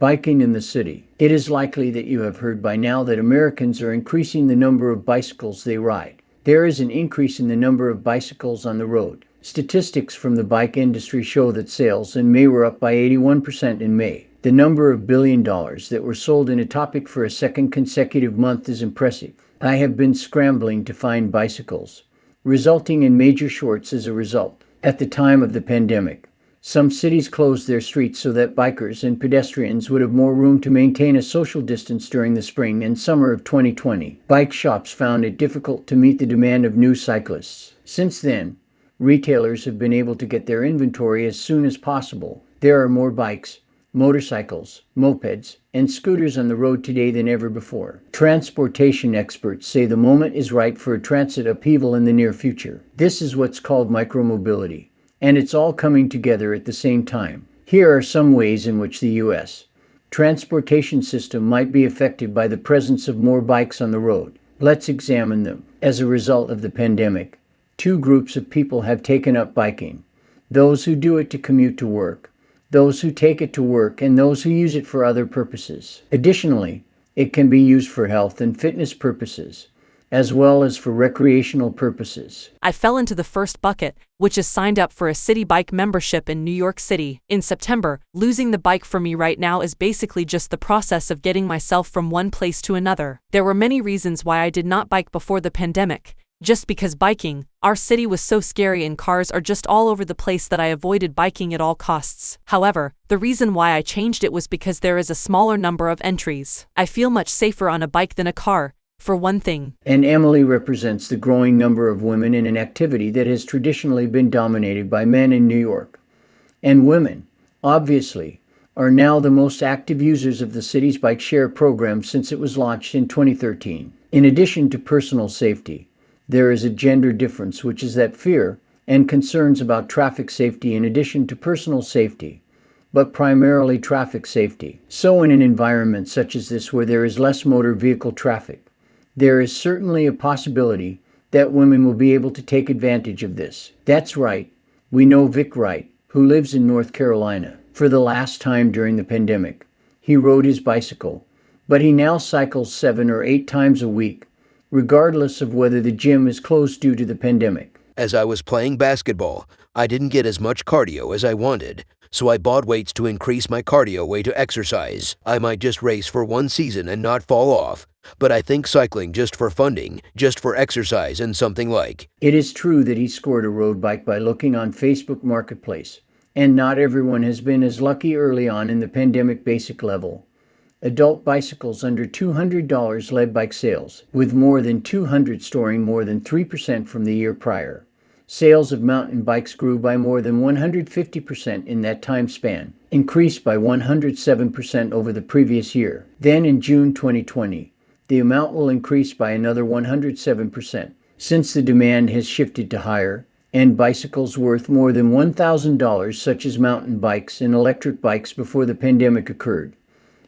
Biking in the city. It is likely that you have heard by now that Americans are increasing the number of bicycles they ride. There is an increase in the number of bicycles on the road. Statistics from the bike industry show that sales in May were up by 81% in May. The number of $1 billion that were sold in a topic for a second consecutive month is impressive. I have been scrambling to find bicycles, resulting in major shorts as a result. At the time of the pandemic, some cities closed their streets so that bikers and pedestrians would have more room to maintain a social distance during the spring and summer of 2020. Bike shops found it difficult to meet the demand of new cyclists. Since then, retailers have been able to get their inventory as soon as possible. There are more bikes, motorcycles, mopeds, and scooters on the road today than ever before. Transportation experts say the moment is right for a transit upheaval in the near future. This is what's called micromobility, and it's all coming together at the same time. Here are some ways in which the U.S. transportation system might be affected by the presence of more bikes on the road. Let's examine them. As a result of the pandemic, two groups of people have taken up biking: those who do it to commute to work, those who take it to work, and those who use it for other purposes. Additionally, it can be used for health and fitness purposes, as well as for recreational purposes. I fell into the first bucket, which is signed up for a city bike membership in New York City. In September, losing the bike for me right now is basically just the process of getting myself from one place to another. There were many reasons why I did not bike before the pandemic. Just because biking, our city was so scary and cars are just all over the place that I avoided biking at all costs. However, the reason why I changed it was because there is a smaller number of entries. I feel much safer on a bike than a car, for one thing. And Emily represents the growing number of women in an activity that has traditionally been dominated by men in New York. And women, obviously, are now the most active users of the city's bike share program since it was launched in 2013. In addition to personal safety, there is a gender difference, which is that fear and concerns about traffic safety in addition to personal safety, but primarily traffic safety. So in an environment such as this where there is less motor vehicle traffic, there is certainly a possibility that women will be able to take advantage of this. That's right. We know Vic Wright, who lives in North Carolina. For the last time during the pandemic, he rode his bicycle, but he now cycles 7 or 8 times a week, regardless of whether the gym is closed due to the pandemic. As I was playing basketball, I didn't get as much cardio as I wanted, so I bought weights to increase my cardio way to exercise. I might just race for one season and not fall off, but I think cycling just for funding, just for exercise and something like. It is true that he scored a road bike by looking on Facebook Marketplace, and not everyone has been as lucky early on in the pandemic basic level. Adult bicycles under $200 led bike sales, with more than 200 soaring more than 3% from the year prior. Sales of mountain bikes grew by more than 150% in that time span, increased by 107% over the previous year. Then in June 2020, the amount will increase by another 107%, since the demand has shifted to higher end bicycles worth more than $1,000, such as mountain bikes and electric bikes before the pandemic occurred.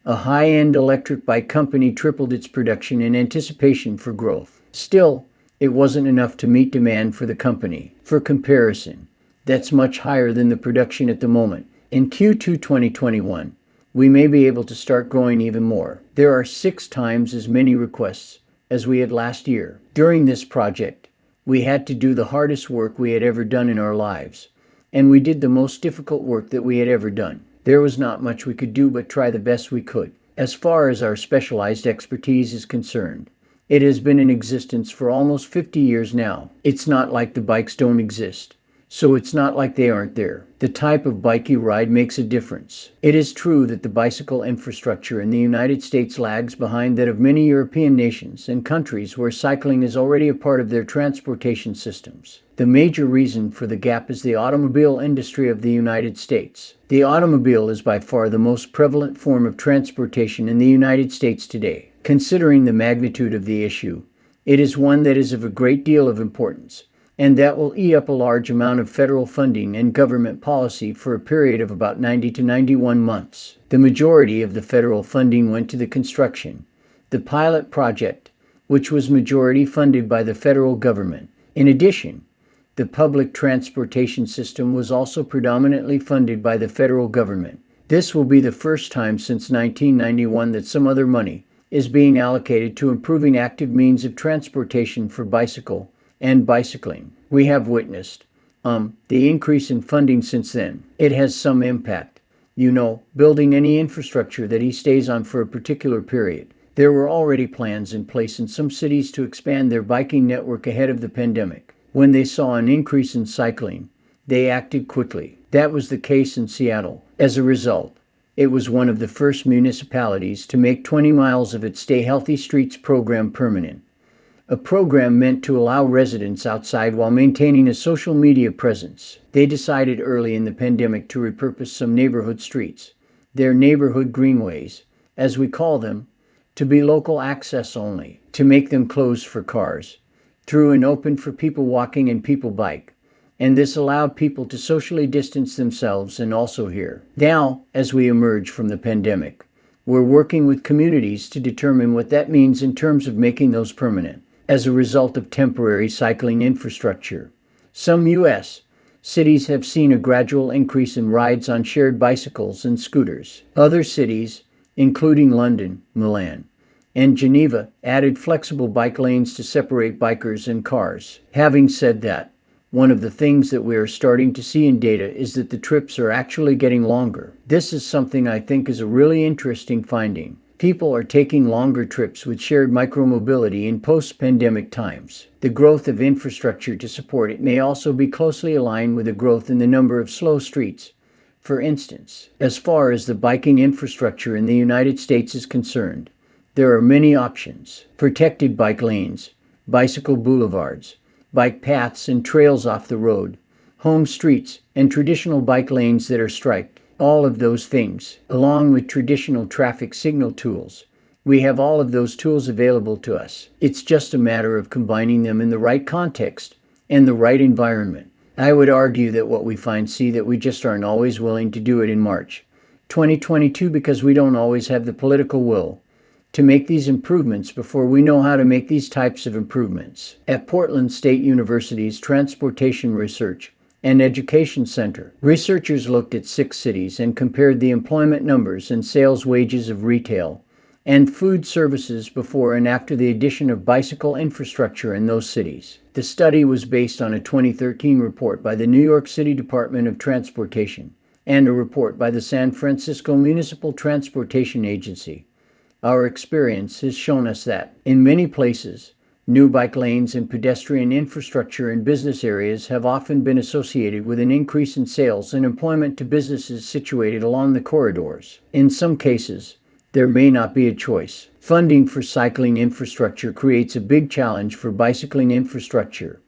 A high-end electric bike company tripled its production in anticipation for growth. Still, it wasn't enough to meet demand for the company. For comparison, that's much higher than the production at the moment. In Q2 2021, we may be able to start growing even more. There are 6 times as many requests as we had last year. During this project, we had to do the hardest work we had ever done in our lives, and we did the most difficult work that we had ever done. There was not much we could do but try the best we could. As far as our specialized expertise is concerned, it has been in existence for almost 50 years now. It's not like the bikes don't exist, so it's not like they aren't there. The type of bike you ride makes a difference. It is true that the bicycle infrastructure in the United States lags behind that of many European nations and countries where cycling is already a part of their transportation systems. The major reason for the gap is the automobile industry of the United States. The automobile is by far the most prevalent form of transportation in the United States today. Considering the magnitude of the issue, it is one that is of a great deal of importance, and that will eat up a large amount of federal funding and government policy for a period of about 90 to 91 months. The majority of the federal funding went to the construction, the pilot project, which was majority funded by the federal government. In addition, the public transportation system was also predominantly funded by the federal government. This will be the first time since 1991 that some other money is being allocated to improving active means of transportation for bicycle and bicycling. We have witnessed the increase in funding since then. It has some impact. Building any infrastructure that he stays on for a particular period. There were already plans in place in some cities to expand their biking network ahead of the pandemic. When they saw an increase in cycling, they acted quickly. That was the case in Seattle. As a result, it was one of the first municipalities to make 20 miles of its Stay Healthy Streets program permanent. A program meant to allow residents outside while maintaining a social media presence. They decided early in the pandemic to repurpose some neighborhood streets, their neighborhood greenways, as we call them, to be local access only, to make them closed for cars, through and open for people walking and people bike. And this allowed people to socially distance themselves and also hear. Now, as we emerge from the pandemic, we're working with communities to determine what that means in terms of making those permanent. As a result of temporary cycling infrastructure, some U.S. cities have seen a gradual increase in rides on shared bicycles and scooters. Other cities, including London, Milan, and Geneva, added flexible bike lanes to separate bikers and cars. Having said that, one of the things that we are starting to see in data is that the trips are actually getting longer. This is something I think is a really interesting finding. People are taking longer trips with shared micromobility in post-pandemic times. The growth of infrastructure to support it may also be closely aligned with the growth in the number of slow streets. For instance, as far as the biking infrastructure in the United States is concerned, there are many options: protected bike lanes, bicycle boulevards, bike paths and trails off the road, home streets, and traditional bike lanes that are striped. All of those things, along with traditional traffic signal tools. We have all of those tools available to us. It's just a matter of combining them in the right context and the right environment. I would argue that what we see that we just aren't always willing to do it in March 2022 because we don't always have the political will to make these improvements before we know how to make these types of improvements. At Portland State University's Transportation Research and Education Center, researchers looked at 6 cities and compared the employment numbers and sales wages of retail and food services before and after the addition of bicycle infrastructure in those cities. The study was based on a 2013 report by the New York City Department of Transportation and a report by the San Francisco Municipal Transportation Agency. Our experience has shown us that, in many places, new bike lanes and pedestrian infrastructure in business areas have often been associated with an increase in sales and employment to businesses situated along the corridors. In some cases, there may not be a choice. Funding for cycling infrastructure creates a big challenge for bicycling infrastructure,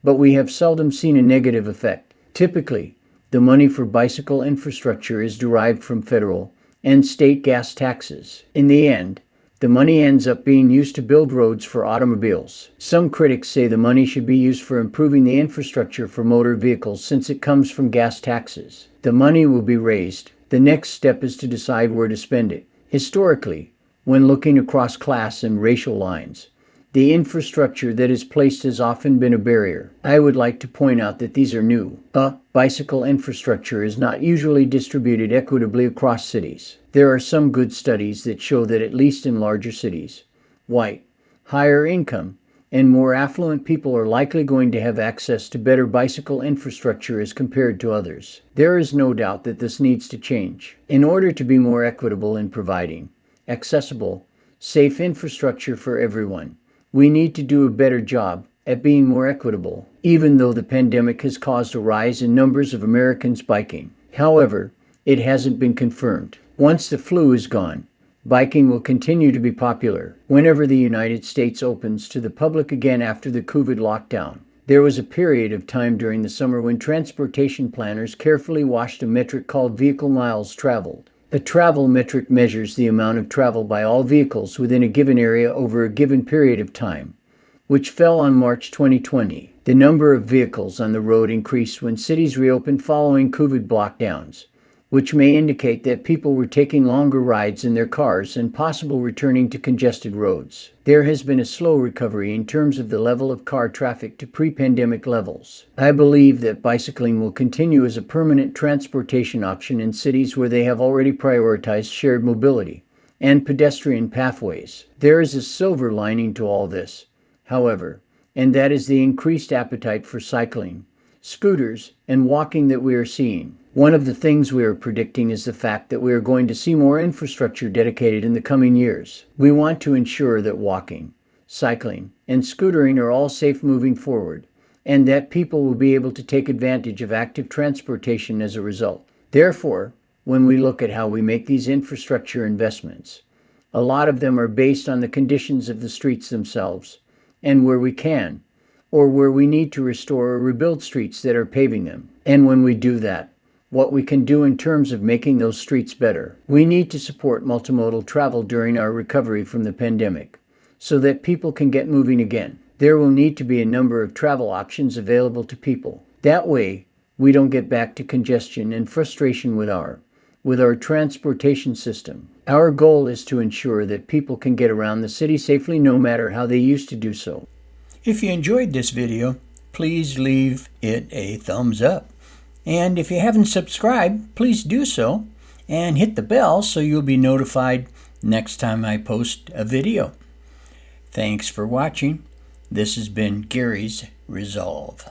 but we have seldom seen a negative effect. Typically, the money for bicycle infrastructure is derived from federal and state gas taxes. In the end, the money ends up being used to build roads for automobiles. Some critics say the money should be used for improving the infrastructure for motor vehicles since it comes from gas taxes. The money will be raised. The next step is to decide where to spend it. Historically, when looking across class and racial lines, the infrastructure that is placed has often been a barrier. I would like to point out that these are new. Bicycle infrastructure is not usually distributed equitably across cities. There are some good studies that show that at least in larger cities, white, higher income, and more affluent people are likely going to have access to better bicycle infrastructure as compared to others. There is no doubt that this needs to change. In order to be more equitable in providing accessible, safe infrastructure for everyone, we need to do a better job at being more equitable, even though the pandemic has caused a rise in numbers of Americans biking. However, it hasn't been confirmed. Once the flu is gone, biking will continue to be popular. Whenever the United States opens to the public again after the COVID lockdown, there was a period of time during the summer when transportation planners carefully watched a metric called vehicle miles traveled. The travel metric measures the amount of travel by all vehicles within a given area over a given period of time, which fell on March 2020. The number of vehicles on the road increased when cities reopened following COVID lockdowns. which may indicate that people were taking longer rides in their cars and possible returning to congested roads. There has been a slow recovery in terms of the level of car traffic to pre-pandemic levels. I believe that bicycling will continue as a permanent transportation option in cities where they have already prioritized shared mobility and pedestrian pathways. There is a silver lining to all this, however, and that is the increased appetite for cycling, scooters, and walking that we are seeing. One of the things we are predicting is the fact that we are going to see more infrastructure dedicated in the coming years. We want to ensure that walking, cycling, and scootering are all safe moving forward, and that people will be able to take advantage of active transportation as a result. Therefore, when we look at how we make these infrastructure investments, a lot of them are based on the conditions of the streets themselves, and where we can, or where we need to restore or rebuild streets that are paving them. And when we do that, what we can do in terms of making those streets better. We need to support multimodal travel during our recovery from the pandemic so that people can get moving again. There will need to be a number of travel options available to people. That way, we don't get back to congestion and frustration with our transportation system. Our goal is to ensure that people can get around the city safely no matter how they used to do so. If you enjoyed this video, please leave it a thumbs up. And if you haven't subscribed, please do so and hit the bell so you'll be notified next time I post a video. Thanks for watching. This has been Gary's Resolve.